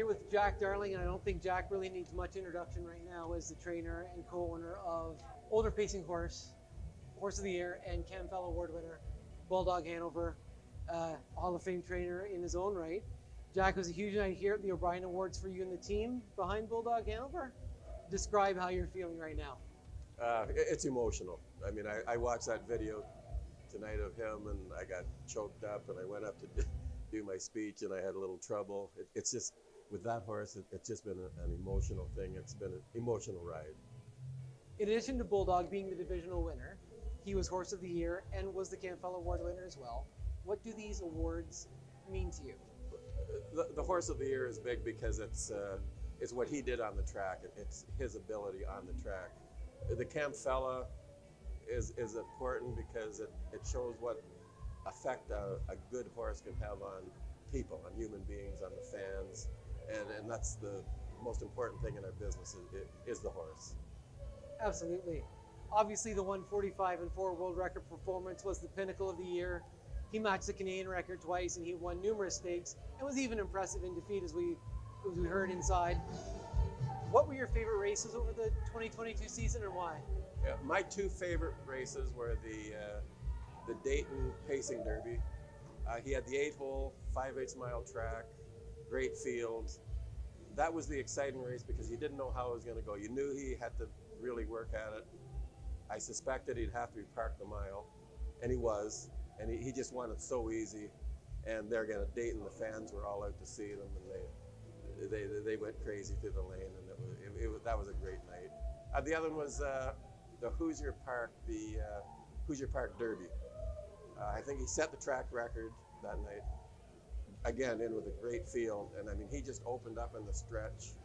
here with Jack Darling, and I don't think Jack really needs much introduction right now as the trainer and co-owner of older pacing horse, Horse of the Year, and Camfell Award winner, Bulldog Hanover, Hall of Fame trainer in his own right. Jack, was a huge night here at the O'Brien Awards for you and the team behind Bulldog Hanover. Describe how you're feeling right now. It's emotional. I mean, I watched that video tonight of him, and I got choked up, and I went up to do my speech, and I had a little trouble. It's just, with that horse, it's just been an emotional thing. It's been an emotional ride. In addition to Bulldog being the divisional winner, he was Horse of the Year and was the Camfell Award winner as well. What do these awards mean to you? The Horse of the Year is big because it's what he did on the track. It's his ability on the track. The Camfella is important because it shows what effect a good horse can have on people, on human beings, on the fans, and that's the most important thing in our business is the horse. Absolutely. Obviously, the 145-4 world record performance was the pinnacle of the year. He matched the Canadian record twice, and he won numerous stakes, and was even impressive in defeat, as we heard inside. What were your favorite races over the 2022 season, and why? Yeah, my two favorite races were the Dayton Pacing Derby. He had the 8-hole, 5/8 mile track, great field. That was the exciting race because you didn't know how it was going to go. You knew he had to really work at it. I suspected he'd have to be parked the mile, and he was, and he just won it so easy. And they're going to Dayton, the fans were all out to see them, and they went crazy through the lane, and that was a great night. The other one was the Hoosier Park Derby. I think he set the track record that night. Again, in with a great field, and I mean, he just opened up in the stretch,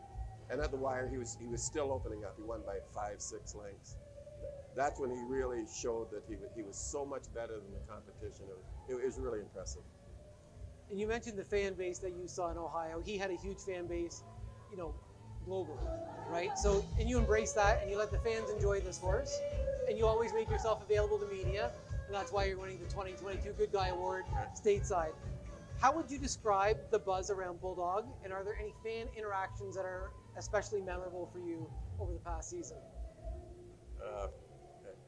and at the wire, he was still opening up. He won by 5-6 lengths. That's when he really showed that he was so much better than the competition. It was really impressive. And you mentioned the fan base that you saw in Ohio. He had a huge fan base, globally, right? So, and you embrace that, and you let the fans enjoy this horse, and you always make yourself available to media, and that's why you're winning the 2022 Good Guy Award stateside. How would you describe the buzz around Bulldog, and are there any fan interactions that are especially memorable for you over the past season?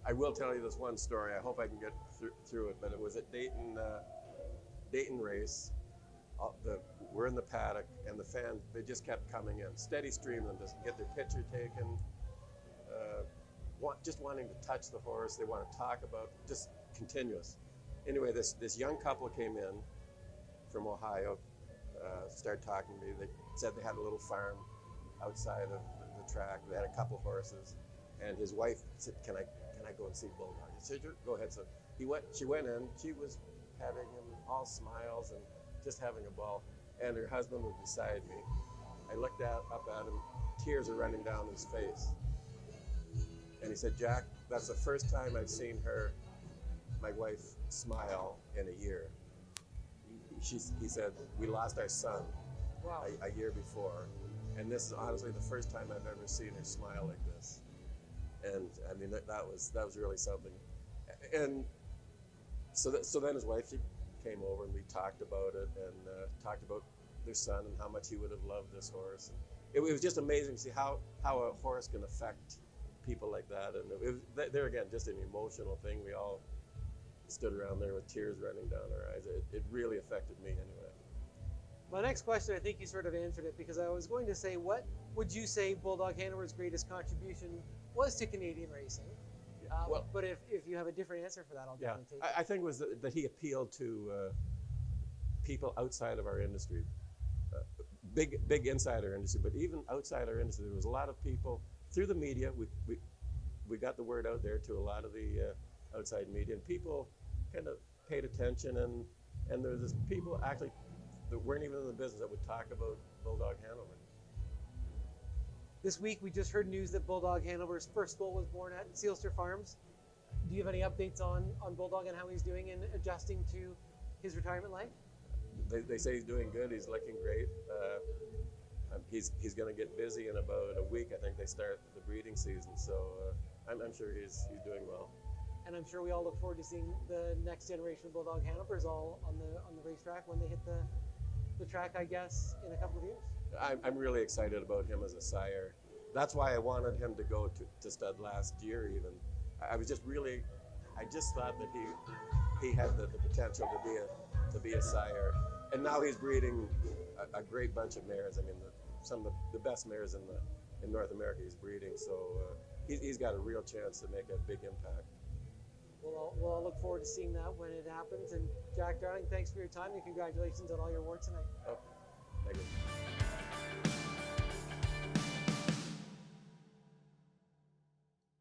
I will tell you this one story. I hope I can get through it, but it was at Dayton race. We're in the paddock, and the fans, they just kept coming in, steady stream them, just get their picture taken, just wanting to touch the horse. They want to talk about, just continuous. Anyway, this young couple came in from Ohio, started talking to me. They said they had a little farm outside of the track. They had a couple horses, and his wife said, "Can I go and see Bulldog?" He said, "Sure, go ahead." So she went in. She was having him all smiles and just having a ball. And her husband was beside me. I looked up at him, tears are running down his face. And he said, "Jack, that's the first time I've seen my wife, smile in a year." He said, "We lost our son a year before, and this is honestly the first time I've ever seen her smile like this." And I mean, that was really something. And so then his wife, she came over, and we talked about it, and talked about their son and how much he would have loved this horse. It was just amazing to see how a horse can affect people like that. And it was, there again, just an emotional thing. We all stood around there with tears running down our eyes. It really affected me anyway. My next question, I think you sort of answered it, because I was going to say, what would you say Bulldog Hanover's greatest contribution was to Canadian racing? But if you have a different answer for that, I'll definitely take it. I think it was that he appealed to people outside of our industry, big inside our industry, but even outside our industry, there was a lot of people through the media. We got the word out there to a lot of the outside media, and people kind of paid attention, and there was people actually that weren't even in the business that would talk about Bulldog Hanover. This week, we just heard news that Bulldog Hanover's first bull was born at Sealster Farms. Do you have any updates on Bulldog and how he's doing in adjusting to his retirement life? They say he's doing good. He's looking great. He's going to get busy in about a week. I think they start the breeding season, so I'm sure he's doing well. And I'm sure we all look forward to seeing the next generation of Bulldog Hanovers all on the racetrack when they hit the track, I guess, in a couple of years. I'm really excited about him as a sire. That's why I wanted him to go to stud last year. Even I was just really, I just thought that he had the potential to be a sire, and now he's breeding a great bunch of mares. I mean, some of the best mares in North America he's breeding. So he's got a real chance to make a big impact. We'll all look forward to seeing that when it happens. And Jack Darling, thanks for your time and congratulations on all your work tonight. Oh, thank you.